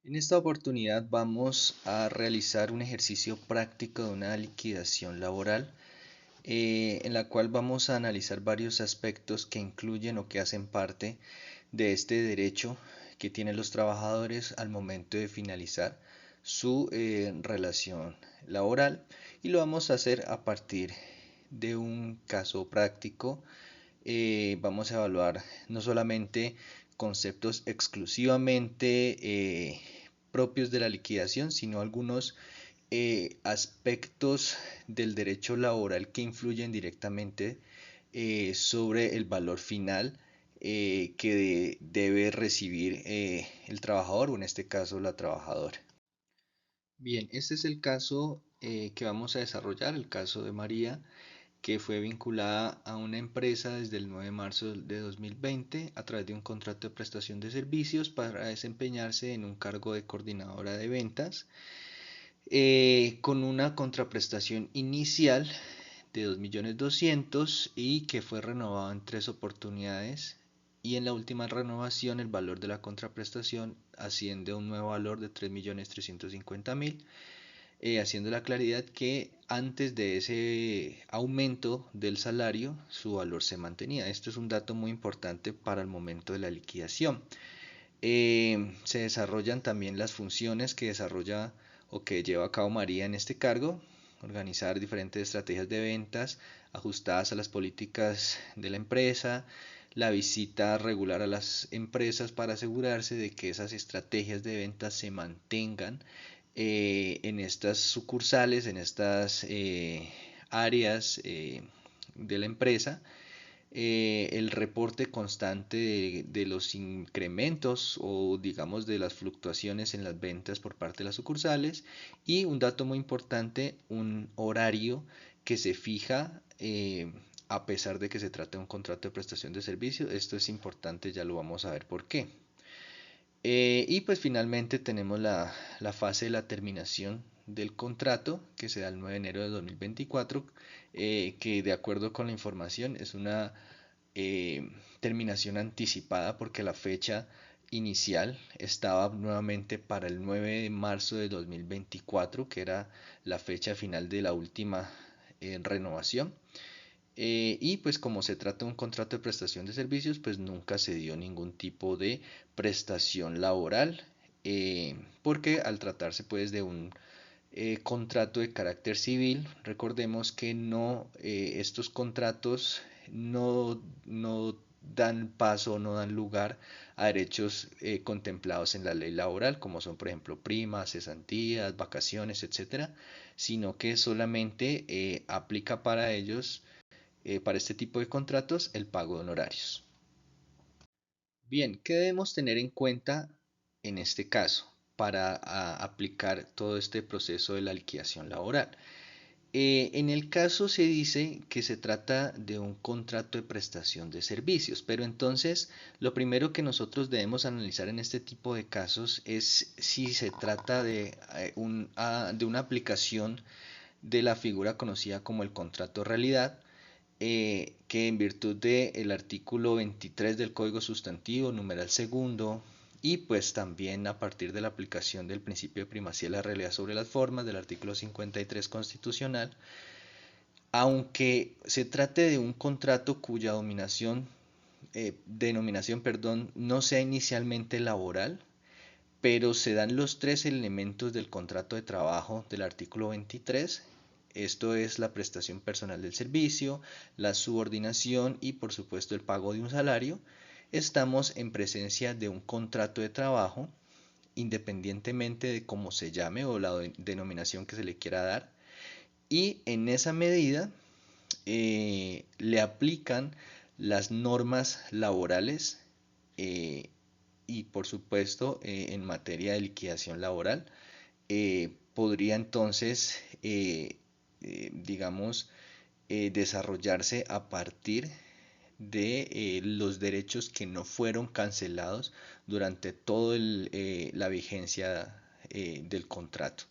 En esta oportunidad vamos a realizar un ejercicio práctico de una liquidación laboral, en la cual vamos a analizar varios aspectos que incluyen o que hacen parte de este derecho que tienen los trabajadores al momento de finalizar su relación laboral, y lo vamos a hacer a partir de un caso práctico. Vamos a evaluar no solamente conceptos exclusivamente propios de la liquidación, sino algunos aspectos del derecho laboral que influyen directamente sobre el valor final que debe recibir el trabajador, o en este caso la trabajadora. Bien, este es el caso que vamos a desarrollar, el caso de María, que fue vinculada a una empresa desde el 9 de marzo de 2020 a través de un contrato de prestación de servicios para desempeñarse en un cargo de coordinadora de ventas, con una contraprestación inicial de 2.200.000 y que fue renovado en tres oportunidades, y en la última renovación el valor de la contraprestación asciende a un nuevo valor de 3.350.000, haciendo la claridad que antes de ese aumento del salario su valor se mantenía. Esto es un dato muy importante para el momento de la liquidación. Se desarrollan también las funciones que desarrolla o que lleva a cabo María en este cargo: organizar diferentes estrategias de ventas ajustadas a las políticas de la empresa, la visita regular a las empresas para asegurarse de que esas estrategias de ventas se mantengan en estas sucursales, en estas áreas de la empresa, el reporte constante de los incrementos o digamos de las fluctuaciones en las ventas por parte de las sucursales, y un dato muy importante, un horario que se fija a pesar de que se trata de un contrato de prestación de servicio. Esto es importante, ya lo vamos a ver por qué. Y pues finalmente tenemos la fase de la terminación del contrato, que se da el 9 de enero de 2024, que de acuerdo con la información es una terminación anticipada, porque la fecha inicial estaba nuevamente para el 9 de marzo de 2024, que era la fecha final de la última renovación. Y pues como se trata de un contrato de prestación de servicios, pues nunca se dio ningún tipo de prestación laboral, porque al tratarse pues de un contrato de carácter civil, recordemos que no, estos contratos no dan paso, no dan lugar a derechos contemplados en la ley laboral, como son por ejemplo primas, cesantías, vacaciones, etcétera, sino que solamente aplica para ellos, para este tipo de contratos, el pago de honorarios. Bien, ¿qué debemos tener en cuenta en este caso para aplicar todo este proceso de la liquidación laboral? En el caso se dice que se trata de un contrato de prestación de servicios, pero entonces lo primero que nosotros debemos analizar en este tipo de casos es si se trata de una aplicación de la figura conocida como el contrato realidad, que en virtud del artículo 23 del Código Sustantivo, numeral segundo, y pues también a partir de la aplicación del principio de primacía de la realidad sobre las formas del artículo 53 constitucional, aunque se trate de un contrato cuya denominación, perdón, no sea inicialmente laboral, pero se dan los tres elementos del contrato de trabajo del artículo 23. Esto es la prestación personal del servicio, la subordinación y por supuesto el pago de un salario. Estamos en presencia de un contrato de trabajo, independientemente de cómo se llame o la denominación que se le quiera dar, y en esa medida le aplican las normas laborales, eh, y por supuesto en materia de liquidación laboral podría entonces, digamos, desarrollarse a partir de los derechos que no fueron cancelados durante toda la vigencia del contrato.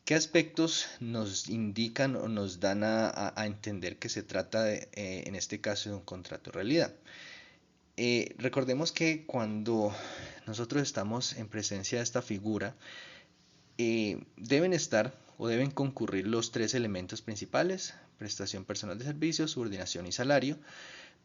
¿Qué aspectos nos indican o nos dan a entender que se trata de, en este caso, de un contrato de realidad? Recordemos que cuando nosotros estamos en presencia de esta figura, deben estar o deben concurrir los tres elementos principales: prestación personal de servicios, subordinación y salario.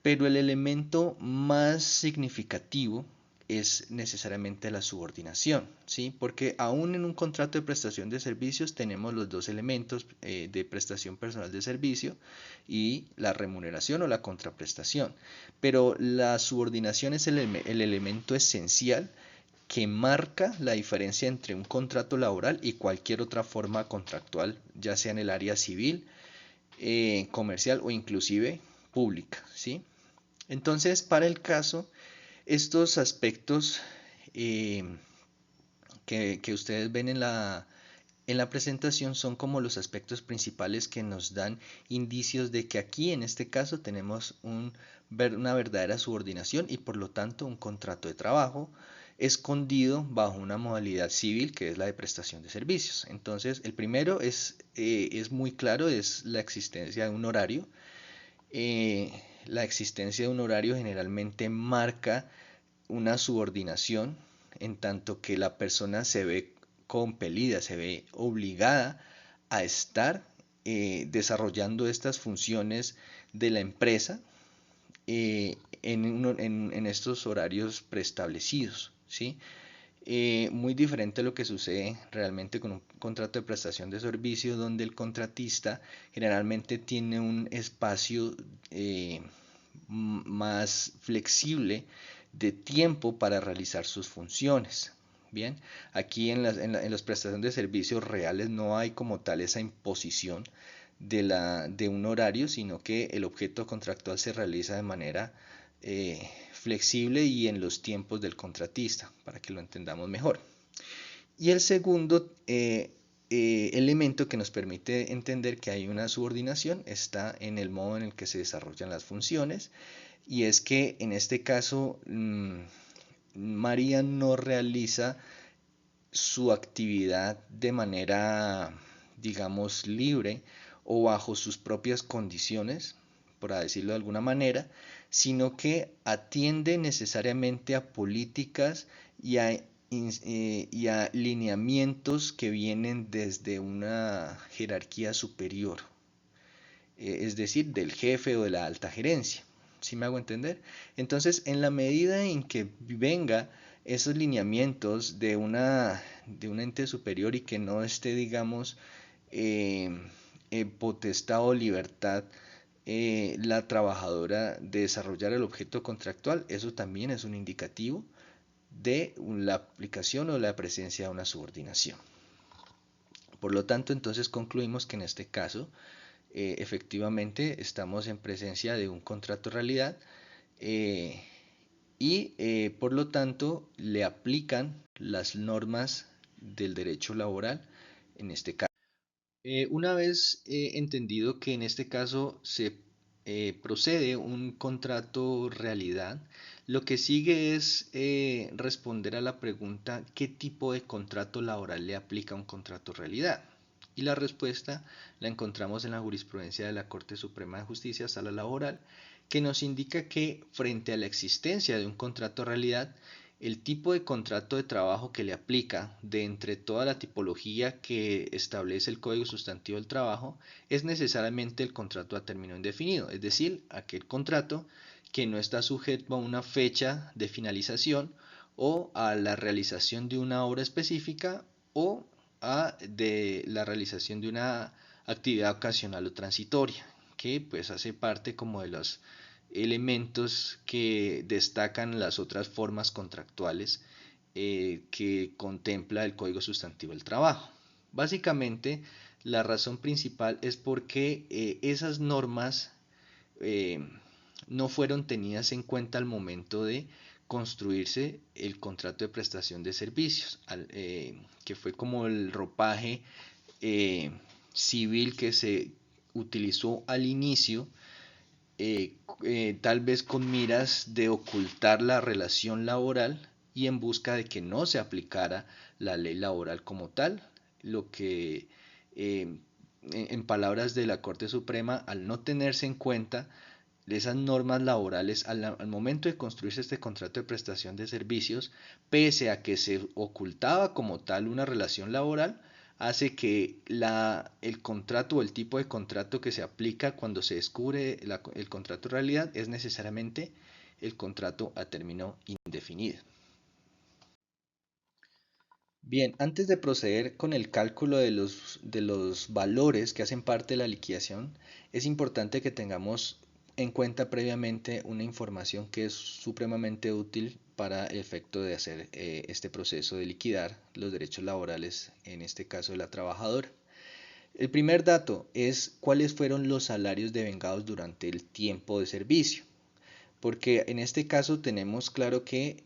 Pero el elemento más significativo es necesariamente la subordinación, ¿sí? Porque aún en un contrato de prestación de servicios tenemos los dos elementos de prestación personal de servicio y la remuneración o la contraprestación. Pero la subordinación es el elemento esencial que marca la diferencia entre un contrato laboral y cualquier otra forma contractual, ya sea en el área civil, comercial o inclusive pública, ¿sí? Entonces, para el caso, estos aspectos eh, que ustedes ven en la presentación son como los aspectos principales que nos dan indicios de que aquí, en este caso, tenemos una verdadera subordinación y por lo tanto un contrato de trabajo escondido bajo una modalidad civil que es la de prestación de servicios. Entonces, el primero es muy claro, es la existencia de un horario. eh, la existencia de un horario generalmente marca una subordinación, en tanto que la persona se ve compelida, se ve obligada a estar desarrollando estas funciones de la empresa en estos horarios preestablecidos, ¿sí? Muy diferente a lo que sucede realmente con un contrato de prestación de servicio, donde el contratista generalmente tiene un espacio más flexible de tiempo para realizar sus funciones. Bien, aquí en las prestaciones de servicios reales no hay como tal esa imposición de un horario, sino que el objeto contractual se realiza de manera flexible y en los tiempos del contratista, para que lo entendamos mejor. Y el segundo elemento que nos permite entender que hay una subordinación está en el modo en el que se desarrollan las funciones, y es que en este caso María no realiza su actividad de manera, digamos, libre o bajo sus propias condiciones, por decirlo de alguna manera, sino que atiende necesariamente a políticas y a lineamientos que vienen desde una jerarquía superior, es decir, del jefe o de la alta gerencia. ¿Sí me hago entender? Entonces, en la medida en que venga esos lineamientos de un ente superior y que no esté, digamos, eh, potestad o libertad la trabajadora de desarrollar el objeto contractual, eso también es un indicativo de la aplicación o la presencia de una subordinación. Por lo tanto, entonces concluimos que en este caso, efectivamente, estamos en presencia de un contrato de realidad eh, y por lo tanto le aplican las normas del derecho laboral en este caso. Una vez entendido que en este caso se procede un contrato realidad, lo que sigue es responder a la pregunta: ¿qué tipo de contrato laboral le aplica un contrato realidad? Y la respuesta la encontramos en la jurisprudencia de la Corte Suprema de Justicia, Sala Laboral, que nos indica que frente a la existencia de un contrato realidad, el tipo de contrato de trabajo que le aplica de entre toda la tipología que establece el Código Sustantivo del Trabajo es necesariamente el contrato a término indefinido, es decir, aquel contrato que no está sujeto a una fecha de finalización o a la realización de una obra específica o a de la realización de una actividad ocasional o transitoria, que pues hace parte como de los elementos que destacan las otras formas contractuales que contempla el Código Sustantivo del Trabajo. Básicamente, la razón principal es porque esas normas eh, no fueron tenidas en cuenta al momento de construirse el contrato de prestación de servicios, que fue como el ropaje eh, civil que se utilizó al inicio, tal vez con miras de ocultar la relación laboral y en busca de que no se aplicara la ley laboral como tal, lo que en palabras de la Corte Suprema, al no tenerse en cuenta esas normas laborales al momento de construirse este contrato de prestación de servicios, pese a que se ocultaba como tal una relación laboral, hace que el contrato o el tipo de contrato que se aplica cuando se descubre el contrato de realidad es necesariamente el contrato a término indefinido. Bien, antes de proceder con el cálculo de los valores que hacen parte de la liquidación, es importante que tengamos en cuenta previamente una información que es supremamente útil para el efecto de hacer este proceso de liquidar los derechos laborales, en este caso de la trabajadora. El primer dato es cuáles fueron los salarios devengados durante el tiempo de servicio. Porque en este caso tenemos claro que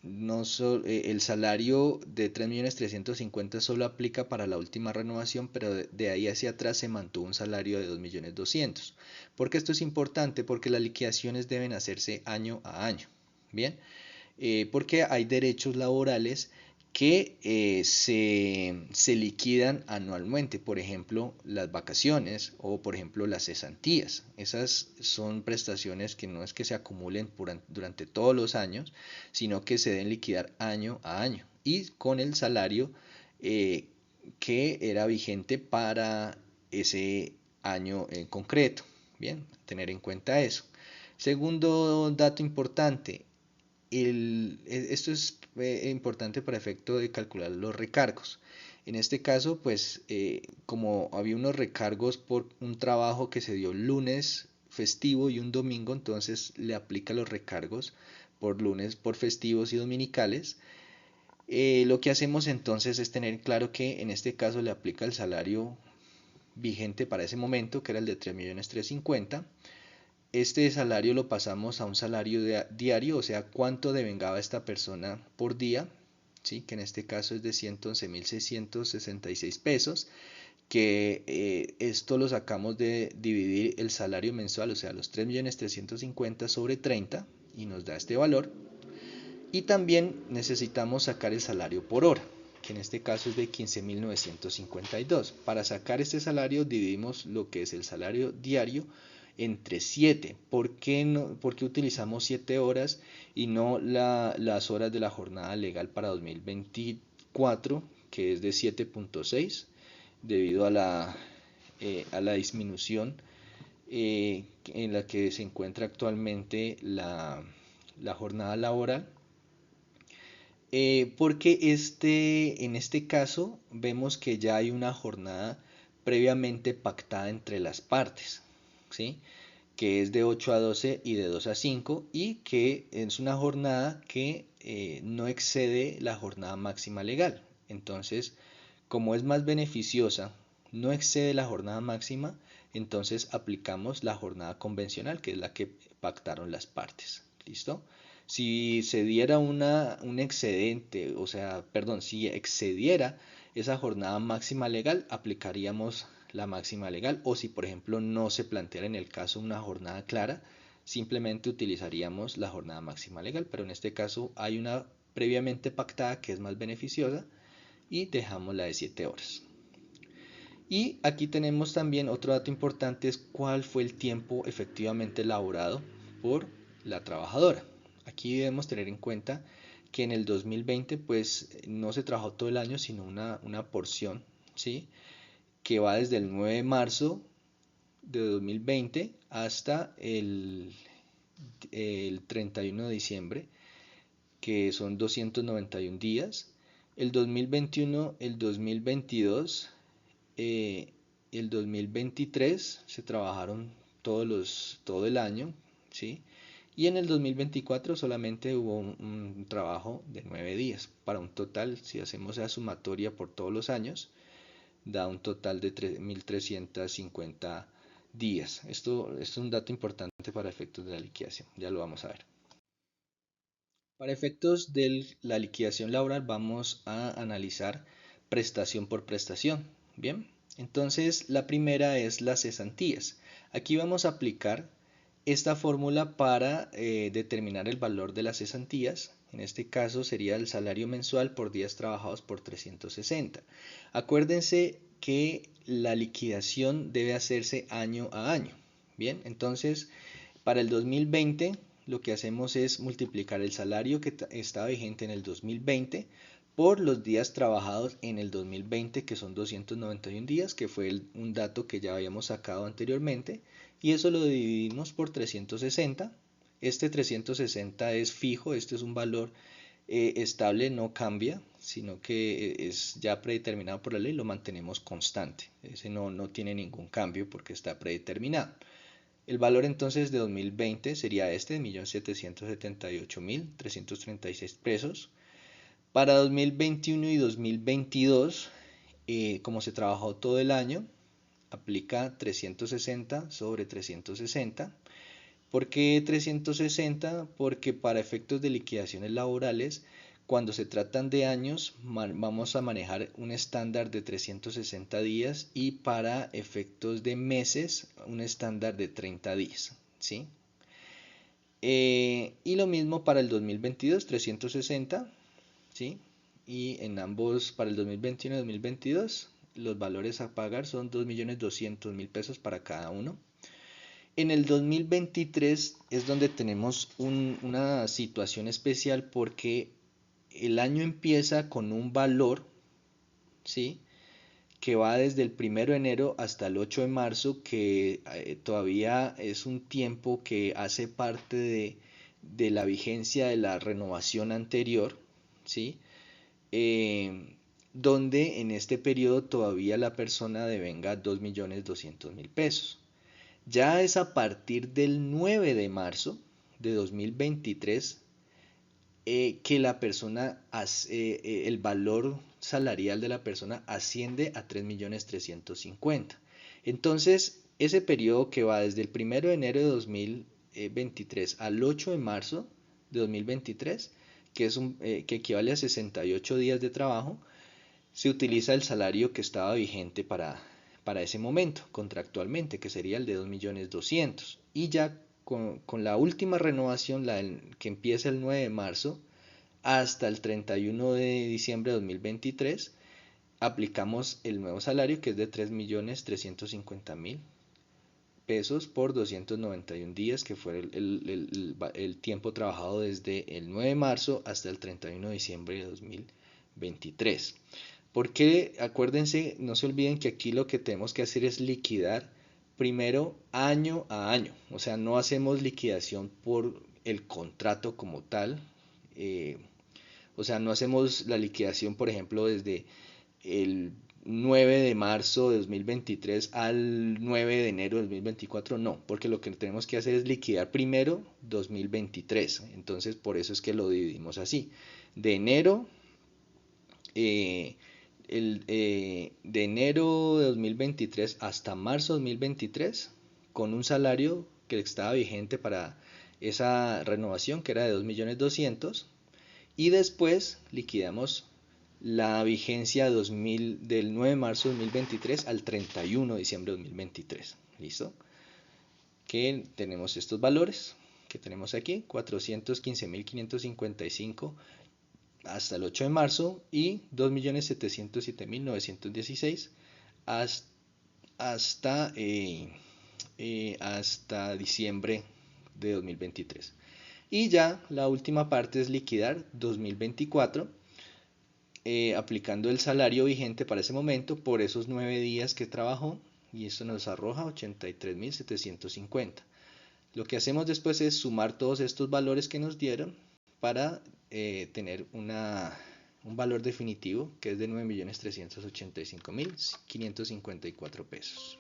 no el salario de 3.350.000 solo aplica para la última renovación, pero de ahí hacia atrás se mantuvo un salario de 2.200.000. ¿Por qué esto es importante? Porque las liquidaciones deben hacerse año a año. Bien, porque hay derechos laborales que se liquidan anualmente, por ejemplo, las vacaciones o por ejemplo las cesantías. Esas son prestaciones que no es que se acumulen durante todos los años, sino que se deben liquidar año a año y con el salario eh, que era vigente para ese año en concreto. Bien, tener en cuenta eso. Segundo dato importante, esto es importante para efecto de calcular los recargos. En este caso, pues como había unos recargos por un trabajo que se dio lunes festivo y un domingo, entonces le aplica los recargos por lunes, por festivos y dominicales. Lo que hacemos entonces es tener claro que en este caso le aplica el salario vigente para ese momento, que era el de 3.350.000. Este salario lo pasamos a un salario diario, o sea, cuánto devengaba esta persona por día, ¿sí? Que en este caso es de 111.666 pesos, que esto lo sacamos de dividir el salario mensual, o sea, los 3.350.000 sobre 30 y nos da este valor. Y también necesitamos sacar el salario por hora, que en este caso es de 15.952. Para sacar este salario dividimos lo que es el salario diario entre 7. ¿Por qué, por qué utilizamos 7 horas y no las horas de la jornada legal para 2024, que es de 7.6, debido a la disminución en la que se encuentra actualmente la jornada laboral? Porque en este caso vemos que ya hay una jornada previamente pactada entre las partes, ¿sí? Que es de 8 a 12 y de 2 a 5 y que es una jornada que no excede la jornada máxima legal. Entonces, como es más beneficiosa, no excede la jornada máxima, entonces aplicamos la jornada convencional, que es la que pactaron las partes. ¿Listo? Si se diera un excedente, o sea, perdón, si excediera esa jornada máxima legal, aplicaríamos la máxima legal, o si por ejemplo no se planteara en el caso una jornada clara, simplemente utilizaríamos la jornada máxima legal, pero en este caso hay una previamente pactada que es más beneficiosa y dejamos la de 7 horas. Y aquí tenemos también otro dato importante, es cuál fue el tiempo efectivamente elaborado por la trabajadora. Aquí debemos tener en cuenta que en el 2020 pues no se trabajó todo el año, sino una porción, ¿sí? Que va desde el 9 de marzo de 2020 hasta el 31 de diciembre, que son 291 días. El 2021, el 2022, el 2023 se trabajaron todo el año, ¿sí? Y en el 2024 solamente hubo un trabajo de 9 días, para un total, si hacemos la sumatoria por todos los años, da un total de 3.350 días. Esto es un dato importante para efectos de la liquidación, ya lo vamos a ver. Para efectos de la liquidación laboral vamos a analizar prestación por prestación. Bien, entonces la primera es las cesantías. Aquí vamos a aplicar esta fórmula para determinar el valor de las cesantías. En este caso sería el salario mensual por días trabajados por 360. Acuérdense que la liquidación debe hacerse año a año. Bien, entonces para el 2020 lo que hacemos es multiplicar el salario que estaba vigente en el 2020 por los días trabajados en el 2020, que son 291 días, que fue un dato que ya habíamos sacado anteriormente, y eso lo dividimos por 360. Este 360 es fijo, este es un valor estable, no cambia, sino que es ya predeterminado por la ley, lo mantenemos constante. Ese no tiene ningún cambio porque está predeterminado. El valor entonces de 2020 sería este, 1.778.336 pesos. Para 2021 y 2022, como se trabajó todo el año, aplica 360 sobre 360. ¿Por qué 360? Porque para efectos de liquidaciones laborales, cuando se tratan de años, vamos a manejar un estándar de 360 días y para efectos de meses, un estándar de 30 días. ¿Sí? Y lo mismo para el 2022, 360. ¿Sí? Y en ambos, para el 2021 y 2022, los valores a pagar son 2.200.000 pesos para cada uno. En el 2023 es donde tenemos una situación especial porque el año empieza con un valor, ¿sí? Que va desde el 1 de enero hasta el 8 de marzo, que todavía es un tiempo que hace parte de la vigencia de la renovación anterior, ¿sí? Donde en este periodo todavía la persona devenga 2.200.000 pesos. Ya es a partir del 9 de marzo de 2023 que la persona, el valor salarial de la persona asciende a 3.350.000. Entonces, ese periodo que va desde el 1 de enero de 2023 al 8 de marzo de 2023, que equivale a 68 días de trabajo, se utiliza el salario que estaba vigente para ese momento, contractualmente, que sería el de 2.200.000. Y ya con la última renovación, que empieza el 9 de marzo, hasta el 31 de diciembre de 2023, aplicamos el nuevo salario que es de 3.350.000 pesos por 291 días, que fue el tiempo trabajado desde el 9 de marzo hasta el 31 de diciembre de 2023. Porque acuérdense, no se olviden que aquí lo que tenemos que hacer es liquidar primero año a año. O sea, no hacemos liquidación por el contrato como tal. eh, o sea, no hacemos la liquidación, por ejemplo, desde el 9 de marzo de 2023 al 9 de enero de 2024, no, porque lo que tenemos que hacer es liquidar primero 2023. Entonces, por eso es que lo dividimos así. De enero eh, de enero de 2023 hasta marzo de 2023 con un salario que estaba vigente para esa renovación, que era de 2.200.000, y después liquidamos la vigencia 2000, del 9 de marzo de 2023 al 31 de diciembre de 2023. ¿Listo? Que tenemos estos valores que tenemos aquí, 415.555 hasta el 8 de marzo y 2.707.916 hasta, hasta diciembre de 2023. Y ya la última parte es liquidar 2024, aplicando el salario vigente para ese momento por esos 9 días que trabajó, y esto nos arroja 83.750. Lo que hacemos después es sumar todos estos valores que nos dieron para tener un valor definitivo que es de 9.385.554 pesos.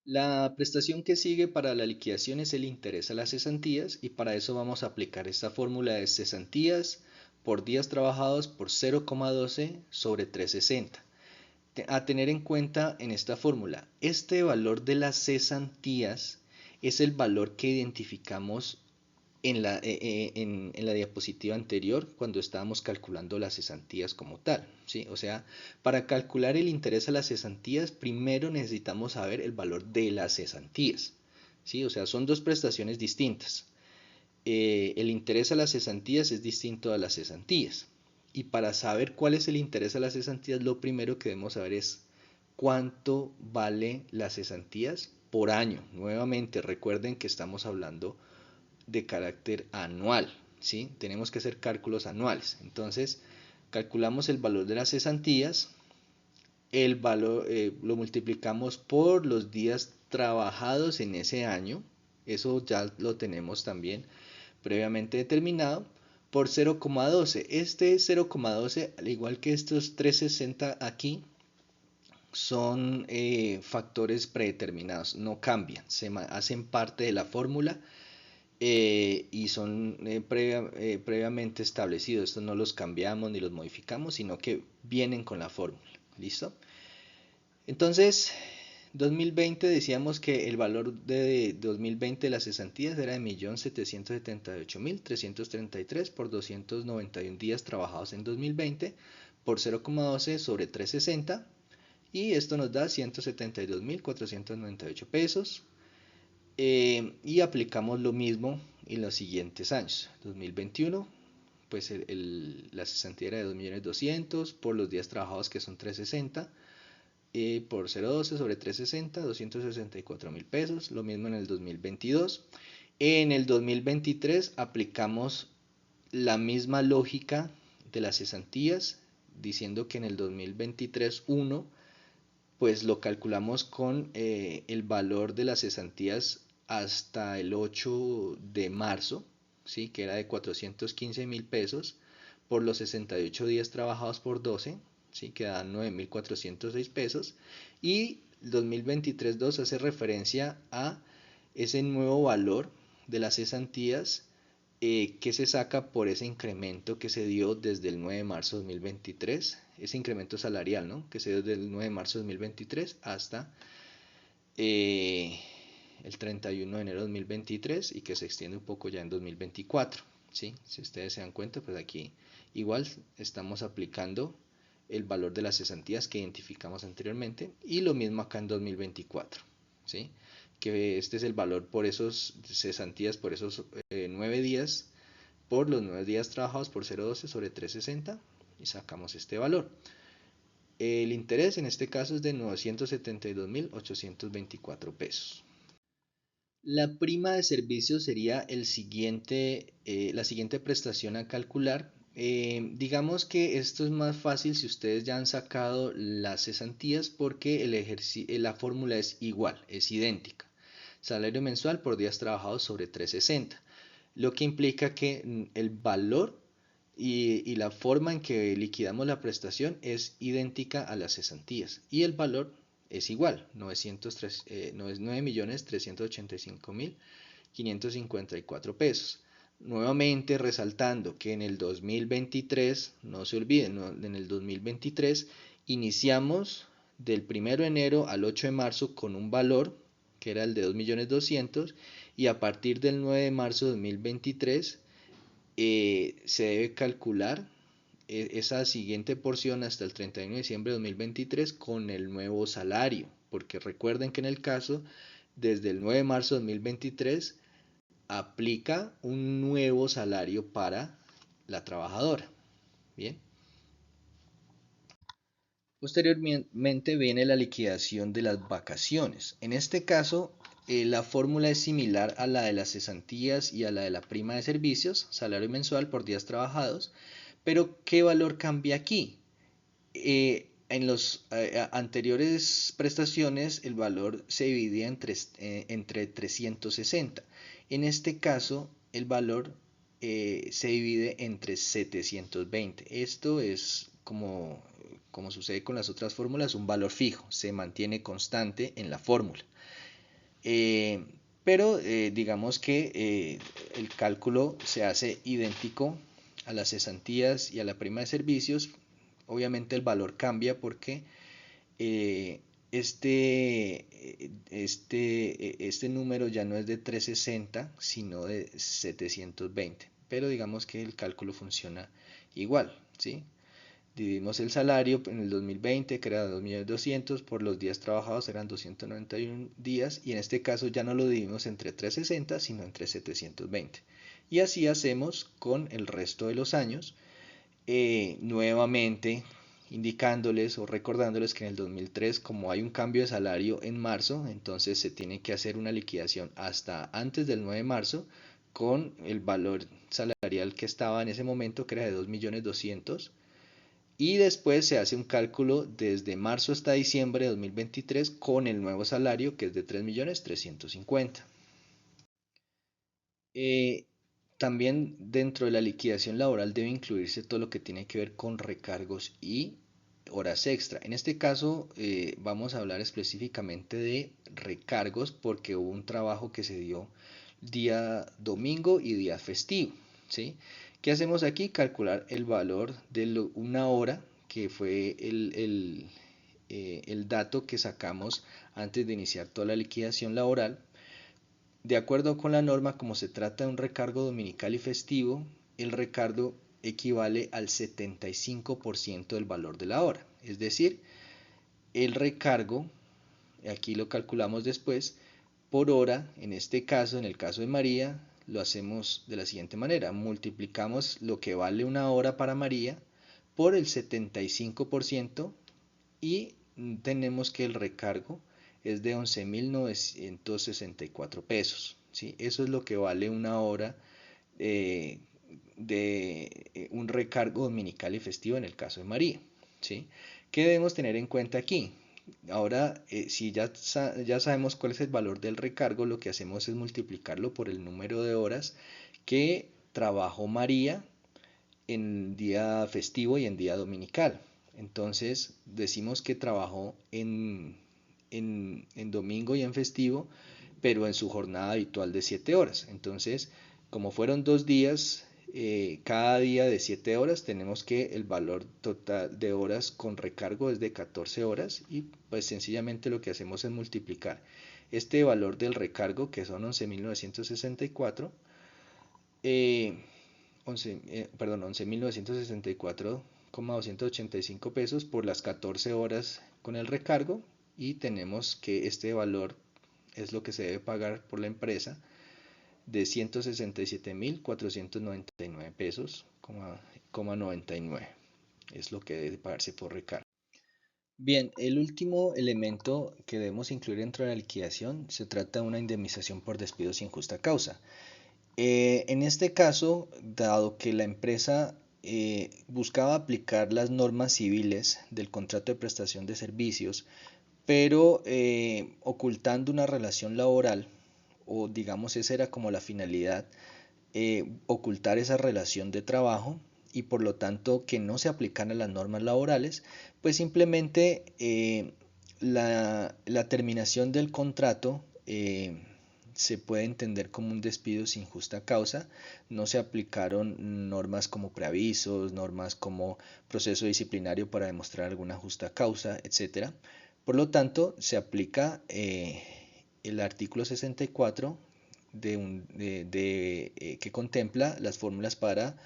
La prestación que sigue para la liquidación es el interés a las cesantías, y para eso vamos a aplicar esta fórmula de cesantías por días trabajados por 0,12 sobre 360. A tener en cuenta en esta fórmula, este valor de las cesantías es el valor que identificamos en la diapositiva anterior cuando estábamos calculando las cesantías como tal, ¿sí? O sea, para calcular el interés a las cesantías, primero necesitamos saber el valor de las cesantías, ¿sí? O sea, son dos prestaciones distintas. El interés a las cesantías es distinto a las cesantías. Y para saber cuál es el interés a las cesantías, lo primero que debemos saber es cuánto vale las cesantías por año. Nuevamente, recuerden que estamos hablando de carácter anual, ¿sí? Tenemos que hacer cálculos anuales. Entonces, calculamos el valor de las cesantías, el valor lo multiplicamos por los días trabajados en ese año, eso ya lo tenemos también previamente determinado, por 0,12. Este 0,12, al igual que estos 360 aquí, son factores predeterminados, no cambian, hacen parte de la fórmula y son previamente establecidos. Estos no los cambiamos ni los modificamos, sino que vienen con la fórmula. ¿Listo? Entonces, 2020 decíamos que el valor de 2020 de las cesantías era de 1.778.333 por 291 días trabajados en 2020 por 0,12 sobre 360 y esto nos da 172.498 pesos. Y aplicamos lo mismo en los siguientes años. 2021, pues la cesantía era de 2.200.000 por los días trabajados que son 360 por 0,12 sobre 360, 264.000 pesos. Lo mismo en el 2022. En el 2023 aplicamos la misma lógica de las cesantías, diciendo que en el 2023 pues lo calculamos con el valor de las cesantías hasta el 8 de marzo, ¿sí? Que era de 415.000 pesos por los 68 días trabajados por 12, ¿sí? Que dan 9.406 pesos. Y 2023-2 hace referencia a ese nuevo valor de las cesantías que se saca por ese incremento que se dio desde el 9 de marzo de 2023, ese incremento salarial, ¿no? Que se dio desde el 9 de marzo de 2023 hasta el 31 de enero de 2023 y que se extiende un poco ya en 2024, ¿sí? Si ustedes se dan cuenta, pues aquí igual estamos aplicando el valor de las cesantías que identificamos anteriormente y lo mismo acá en 2024, ¿sí? Que este es el valor por esos cesantías, por esos 9 días, por los 9 días trabajados por 0,12 sobre 360 y sacamos este valor. El interés en este caso es de 972.824 pesos. La prima de servicio sería la siguiente prestación a calcular. Digamos que esto es más fácil si ustedes ya han sacado las cesantías porque la fórmula es igual, es idéntica. Salario mensual por días trabajados sobre 360, lo que implica que el valor y la forma en que liquidamos la prestación es idéntica a las cesantías y el valor es igual, 9.385.554 pesos. Nuevamente resaltando que en el 2023, no se olviden, en el 2023 iniciamos del 1 de enero al 8 de marzo con un valor que era el de 2.200.000 y a partir del 9 de marzo de 2023 se debe calcular esa siguiente porción hasta el 31 de diciembre de 2023 con el nuevo salario, porque recuerden que en el caso desde el 9 de marzo de 2023 aplica un nuevo salario para la trabajadora. Bien. Posteriormente viene la liquidación de las vacaciones. En este caso, la fórmula es similar a la de las cesantías y a la de la prima de servicios, salario mensual por días trabajados, pero ¿qué valor cambia aquí? En las anteriores prestaciones el valor se dividía entre 360. En este caso el valor se divide entre 720. Esto es como sucede con las otras fórmulas, un valor fijo, se mantiene constante en la fórmula. Eh, pero digamos que el cálculo se hace idéntico a las cesantías y a la prima de servicios. Obviamente el valor cambia porque este número ya no es de 360 sino de 720, pero digamos que el cálculo funciona igual, ¿sí? Dividimos el salario en el 2020, que era 2.200.000, por los días trabajados eran 291 días, y en este caso ya no lo dividimos entre 360, sino entre 720. Y así hacemos con el resto de los años. Nuevamente indicándoles o recordándoles que en el 2003, como hay un cambio de salario en marzo, entonces se tiene que hacer una liquidación hasta antes del 9 de marzo con el valor salarial que estaba en ese momento, que era de 2.200.000, y después se hace un cálculo desde marzo hasta diciembre de 2023 con el nuevo salario, que es de 3.350.000. Eh, También dentro de la liquidación laboral debe incluirse todo lo que tiene que ver con recargos y horas extra. En este caso vamos a hablar específicamente de recargos porque hubo un trabajo que se dio día domingo y día festivo, ¿sí? ¿Qué hacemos aquí? Calcular el valor de una hora, que fue el dato que sacamos antes de iniciar toda la liquidación laboral. De acuerdo con la norma, como se trata de un recargo dominical y festivo, el recargo equivale al 75% del valor de la hora. Es decir, el recargo, aquí lo calculamos después, por hora, en este caso, en el caso de María, lo hacemos de la siguiente manera. Multiplicamos lo que vale una hora para María por el 75% y tenemos que el recargo es de 11.964 pesos, ¿sí? Eso es lo que vale una hora eh, de un recargo dominical y festivo en el caso de María, ¿sí? ¿Qué debemos tener en cuenta aquí? Ahora, si ya sabemos cuál es el valor del recargo, lo que hacemos es multiplicarlo por el número de horas que trabajó María en día festivo y en día dominical. Entonces decimos que trabajó en domingo y en festivo, pero en su jornada habitual de 7 horas. Entonces, como fueron 2 días, cada día de 7 horas, tenemos que el valor total de horas con recargo es de 14 horas y pues sencillamente lo que hacemos es multiplicar este valor del recargo, que son 11.964, eh, 11.964,285 pesos por las 14 horas con el recargo, y tenemos que este valor es lo que se debe pagar por la empresa de 167.499 pesos, 99 es lo que debe pagarse por recargo. Bien, el último elemento que debemos incluir dentro de la liquidación se trata de una indemnización por despido sin justa causa. En este caso, dado que la empresa buscaba aplicar las normas civiles del contrato de prestación de servicios, pero ocultando una relación laboral, o digamos esa era como la finalidad, ocultar esa relación de trabajo y por lo tanto que no se aplicaran las normas laborales, pues simplemente la terminación del contrato se puede entender como un despido sin justa causa. No se aplicaron normas como preavisos, normas como proceso disciplinario para demostrar alguna justa causa, etcétera. Por lo tanto, se aplica el artículo 64 que contempla las fórmulas para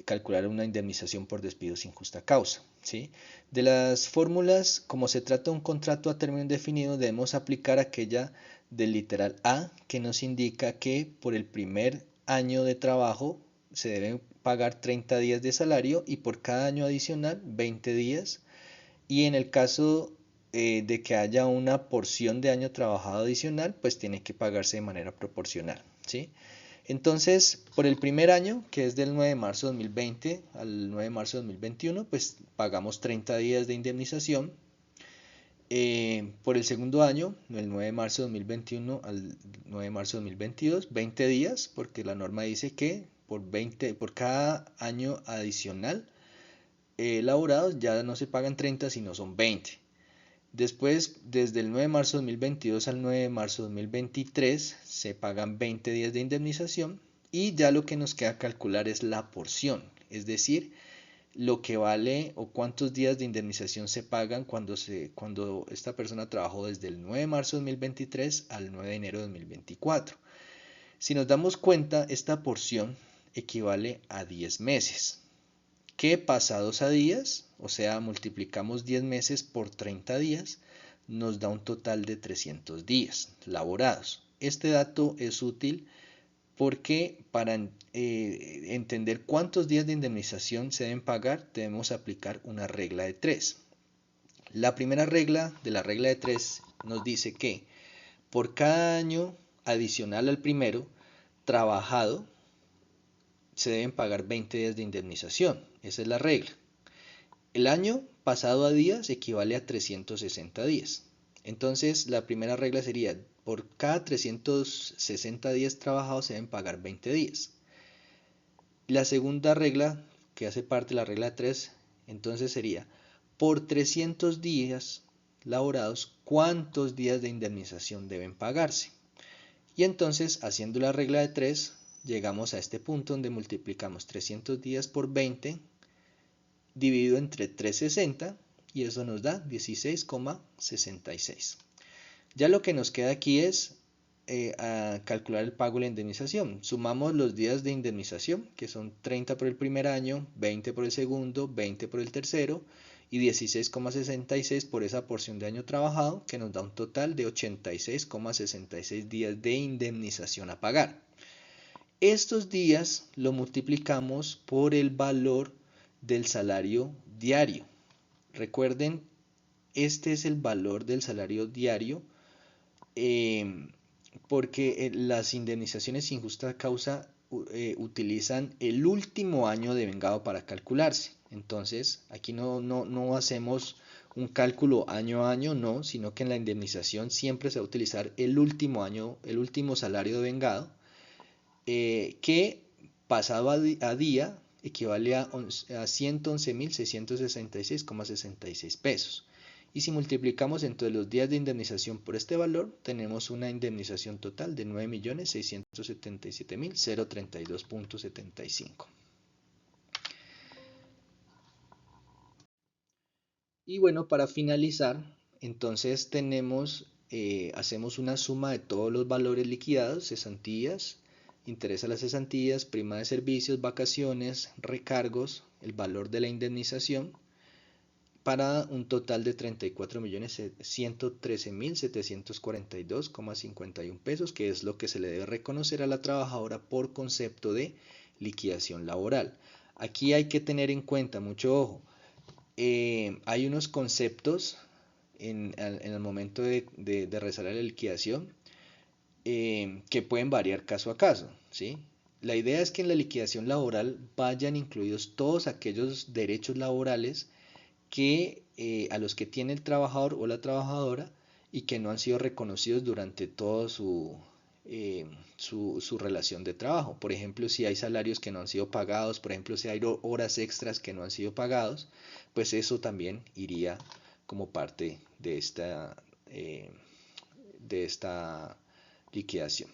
calcular una indemnización por despido sin justa causa, ¿sí? De las fórmulas, como se trata de un contrato a término indefinido, debemos aplicar aquella del literal A, que nos indica que por el primer año de trabajo se deben pagar 30 días de salario y por cada año adicional 20 días. Y en el caso de que haya una porción de año trabajado adicional, pues tiene que pagarse de manera proporcional, ¿sí? Entonces, por el primer año, que es del 9 de marzo de 2020 al 9 de marzo de 2021, pues pagamos 30 días de indemnización. Por el segundo año, del 9 de marzo de 2021 al 9 de marzo de 2022, 20 días, porque la norma dice que por cada año adicional elaborados ya no se pagan 30, sino son 20. Después, desde el 9 de marzo de 2022 al 9 de marzo de 2023, se pagan 20 días de indemnización y ya lo que nos queda calcular es la porción, es decir, lo que vale o cuántos días de indemnización se pagan cuando esta persona trabajó desde el 9 de marzo de 2023 al 9 de enero de 2024. Si nos damos cuenta, esta porción equivale a 10 meses, que pasados a días, o sea, multiplicamos 10 meses por 30 días, nos da un total de 300 días laborados. Este dato es útil porque para entender cuántos días de indemnización se deben pagar, debemos aplicar una regla de 3. La primera regla de la regla de 3 nos dice que por cada año adicional al primero trabajado, se deben pagar 20 días de indemnización. Esa es la regla. El año pasado a días equivale a 360 días. Entonces, la primera regla sería, por cada 360 días trabajados se deben pagar 20 días. La segunda regla, que hace parte de la regla 3, entonces sería, por 300 días laborados, ¿cuántos días de indemnización deben pagarse? Y entonces, haciendo la regla de 3, llegamos a este punto donde multiplicamos 300 días por 20 dividido entre 360 y eso nos da 16,66. Ya lo que nos queda aquí es a calcular el pago de la indemnización. Sumamos los días de indemnización, que son 30 por el primer año, 20 por el segundo, 20 por el tercero y 16,66 por esa porción de año trabajado, que nos da un total de 86,66 días de indemnización a pagar. Estos días lo multiplicamos por el valor del salario diario. Recuerden, este es el valor del salario diario porque las indemnizaciones sin justa causa utilizan el último año de vengado para calcularse. Entonces, aquí no hacemos un cálculo año a año, no, sino que en la indemnización siempre se va a utilizar el último año, el último salario de vengado, que pasado a día equivale a 111.666,66 pesos. Y si multiplicamos entonces los días de indemnización por este valor, tenemos una indemnización total de 9.677.032.75. Y bueno, para finalizar, entonces hacemos una suma de todos los valores liquidados, cesantías, interés a las cesantías, prima de servicios, vacaciones, recargos, el valor de la indemnización, para un total de 34.113.742,51 pesos, que es lo que se le debe reconocer a la trabajadora por concepto de liquidación laboral. Aquí hay que tener en cuenta, mucho ojo, hay unos conceptos en el momento de realizar la liquidación que pueden variar caso a caso, ¿sí? La idea es que en la liquidación laboral vayan incluidos todos aquellos derechos laborales a los que tiene el trabajador o la trabajadora y que no han sido reconocidos durante toda su relación de trabajo. Por ejemplo, si hay salarios que no han sido pagados, por ejemplo, si hay horas extras que no han sido pagados, pues eso también iría como parte de esta liquidación.